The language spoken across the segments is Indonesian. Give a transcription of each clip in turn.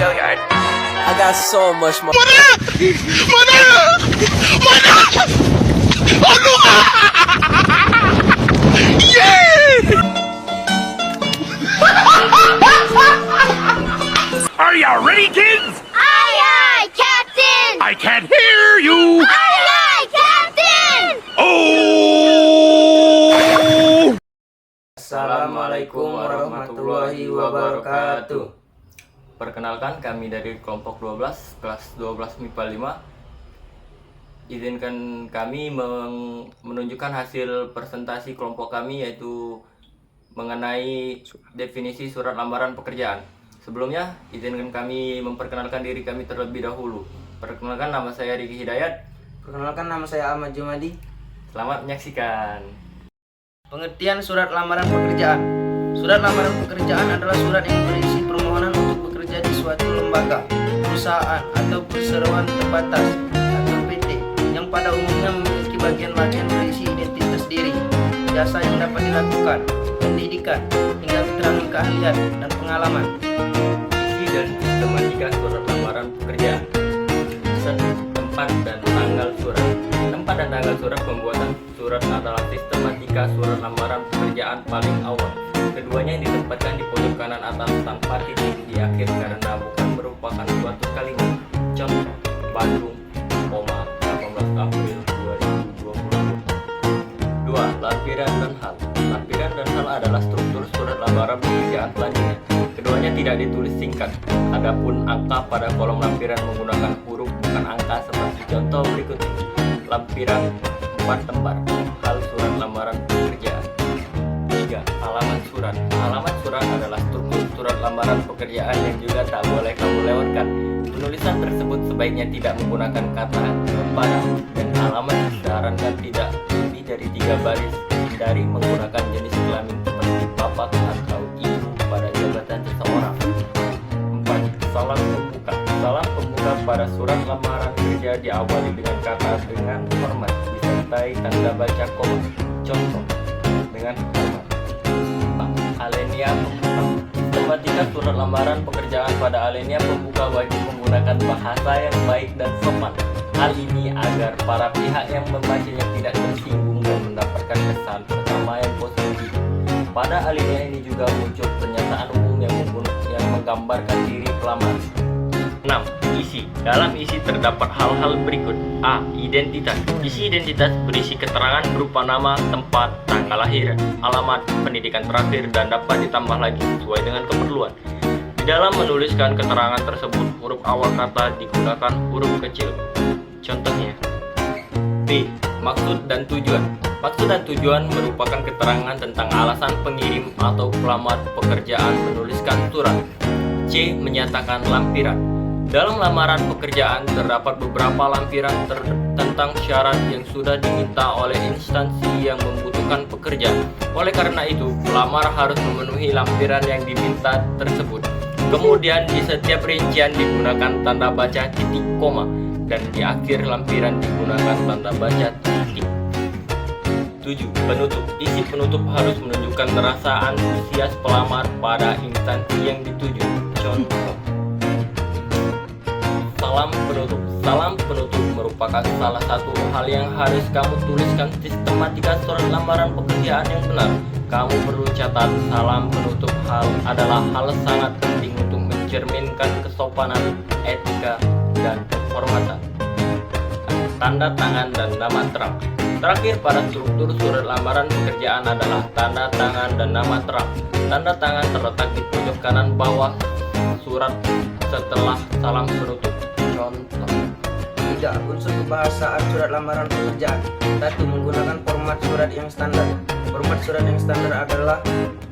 failure. I got so much more. Are you ready, kids? Aye, aye, Captain! I can't hear you. Aye, aye, Captain! Oh! Assalamualaikum warahmatullahi wabarakatuh. Perkenalkan, kami dari kelompok 12 kelas 12 MIPA 5. Izinkan kami menunjukkan hasil presentasi kelompok kami, yaitu mengenai definisi surat lamaran pekerjaan. Sebelumnya, izinkan kami memperkenalkan diri kami terlebih dahulu. Perkenalkan, nama saya Riki Hidayat. Perkenalkan, nama saya Ahmad Jumadi. Selamat menyaksikan. Pengertian surat lamaran pekerjaan. Surat lamaran pekerjaan adalah surat yang berisi permohonan untuk bekerja di suatu lembaga, perusahaan, atau perseroan terbatas atau PT yang pada umumnya memiliki bagian-bagian berisi identitas diri, jasa yang dapat dilakukan, pendidikan, hingga keterangan keahlian dan pengalaman. Isi dan sistematika surat lamaran pekerjaan. Tempat dan tanggal surat. Tempat dan tanggal surat pembuatan surat adalah sistematika surat lamaran pekerjaan paling awal. Keduanya ditempatkan di pojok kanan atas tanpa titik di akhir karena bukan merupakan suatu kalimat. Contoh, Bandung, 18 April 2020. 2. Lampiran dan hal. Lampiran dan hal adalah struktur surat lamaran pekerjaan selanjutnya. Keduanya tidak ditulis singkat. Adapun angka pada kolom lampiran menggunakan huruf bukan angka seperti contoh berikut ini. Lampiran 4 lembar. Hal surat lamaran pekerjaan. 3. Halaman surat. Halaman surat adalah struktur surat lamaran pekerjaan yang juga tak boleh kamu lewatkan. Penulisan tersebut sebaiknya tidak menggunakan kata lembaran dan halaman disarankan tidak lebih dari 3 baris. Hindari menggunakan jenis kelamin seperti bapak atau ibu pada jabatan seseorang. 4. Salam pembuka. Salam pembuka pada surat lamaran kerja diawali dengan kata dengan hormat disertai tanda baca koma. Contoh, dengan hormat. Alenia pembuka. Sistematika surat lamaran pekerjaan pada alenia pembuka wajib menggunakan bahasa yang baik dan sopan. Hal ini agar para pihak yang membacanya tidak tersinggung dan mendapatkan kesan pertama yang positif. Pada alinea ini juga muncul pernyataan umum yang menggambarkan diri pelamar. 6. Isi. Dalam isi terdapat hal-hal berikut. A. Identitas. Isi identitas berisi keterangan berupa nama, tempat, tanggal lahir, alamat, pendidikan terakhir, dan dapat ditambah lagi sesuai dengan keperluan. Di dalam menuliskan keterangan tersebut, huruf awal kata digunakan huruf kecil. Contohnya. B. Maksud dan tujuan. Maksud dan tujuan merupakan keterangan tentang alasan pengirim atau pelamar pekerjaan menuliskan surat. C. Menyatakan lampiran. Dalam lamaran pekerjaan terdapat beberapa lampiran tentang syarat yang sudah diminta oleh instansi yang membutuhkan pekerja. Oleh karena itu, pelamar harus memenuhi lampiran yang diminta tersebut. Kemudian di setiap rincian digunakan tanda baca titik koma dan di akhir lampiran digunakan tanda baca titik. 7. Penutup. Isi penutup harus menunjukkan rasa antusias pelamar pada instansi yang dituju. Contoh, salam penutup. Salam penutup merupakan salah satu hal yang harus kamu tuliskan sistematika surat lamaran pekerjaan yang benar. Kamu perlu catat, salam penutup adalah hal sangat penting untuk mencerminkan kesopanan, etika, dan kehormatan. Tanda tangan dan nama terang. Terakhir pada struktur surat lamaran pekerjaan adalah tanda tangan dan nama terang. Tanda tangan terletak di pojok kanan bawah surat setelah salam penutup. Contoh. 3. Unsur kebahasaan surat lamaran pekerjaan. 1. Menggunakan format surat yang standar. Format surat yang standar adalah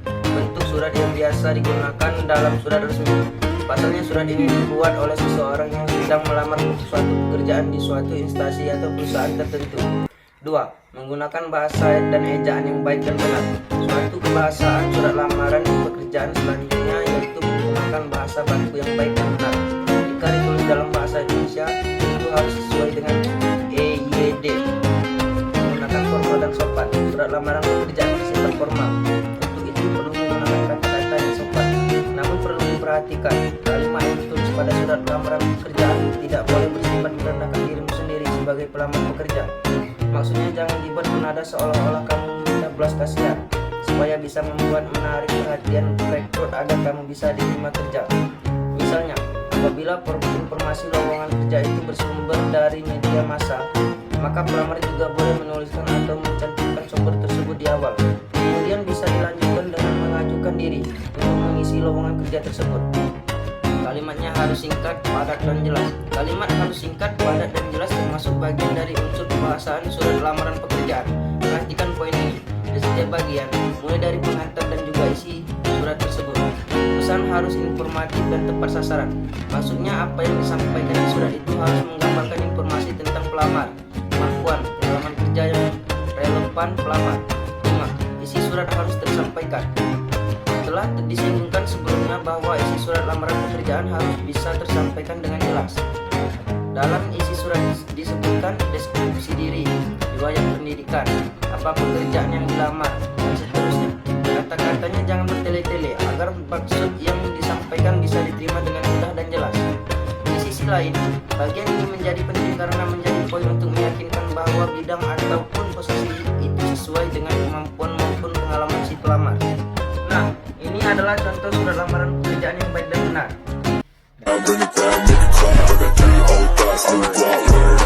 bentuk surat yang biasa digunakan dalam surat resmi. Pasalnya surat ini dibuat oleh seseorang yang sedang melamar suatu pekerjaan di suatu instansi atau perusahaan tertentu. 2. Menggunakan bahasa dan ejaan yang baik dan benar. Suatu kebahasaan surat lamaran pekerjaan selanjutnya yaitu menggunakan bahasa baku yang baik dan benar. Jika ditulis dalam bahasa Indonesia, itu harus sesuai dengan EYD. Menggunakan formal dan sopan. Surat lamaran pekerjaan bersifat formal. Untuk itu perlu menggunakan kata-kata yang sopan. Namun perlu diperhatikan, kalimat yang ditulis pada nada seolah-olah kamu minta belas kasihan, supaya bisa membuat menarik perhatian rekrut agar kamu bisa diterima kerja. Misalnya, apabila informasi lowongan kerja itu bersumber dari media massa, maka pelamar juga boleh menuliskan atau mencantumkan sumber tersebut di awal. Kemudian bisa dilanjutkan dengan mengajukan diri untuk mengisi lowongan kerja tersebut. Kalimatnya harus singkat, padat, dan jelas. Kalimat harus singkat, padat, dan jelas termasuk bagian dari unsur kebahasaan surat lamaran pekerjaan. Perhatikan poin ini di setiap bagian, mulai dari pengantar dan juga isi surat tersebut. Pesan harus informatif dan tepat sasaran. Maksudnya apa yang disampaikan di surat itu harus menggambarkan informasi tentang pelamar, kemampuan, pengalaman kerja yang relevan pelamar. 5. Isi surat harus tersampaikan. Telah disinggung sebelumnya bahwa isi surat lamaran pekerjaan harus bisa tersampaikan dengan jelas. Dalam isi surat disebutkan deskripsi diri, riwayat pendidikan, apa pekerjaan yang dilamar, dan seterusnya. Kata-katanya jangan bertele-tele agar maksud yang disampaikan bisa diterima dengan mudah dan jelas. Di sisi lain, bagian ini menjadi penting karena menjadi poin untuk meyakinkan bahwa bidang ataupun posisi itu sesuai dengan kemampuan maupun pengalaman si pelamar. Nah, ini adalah contoh surat lamaran pekerjaan yang baik dan benar. I bring it down, make it clap. I got 3 old thoughts, new Broadway.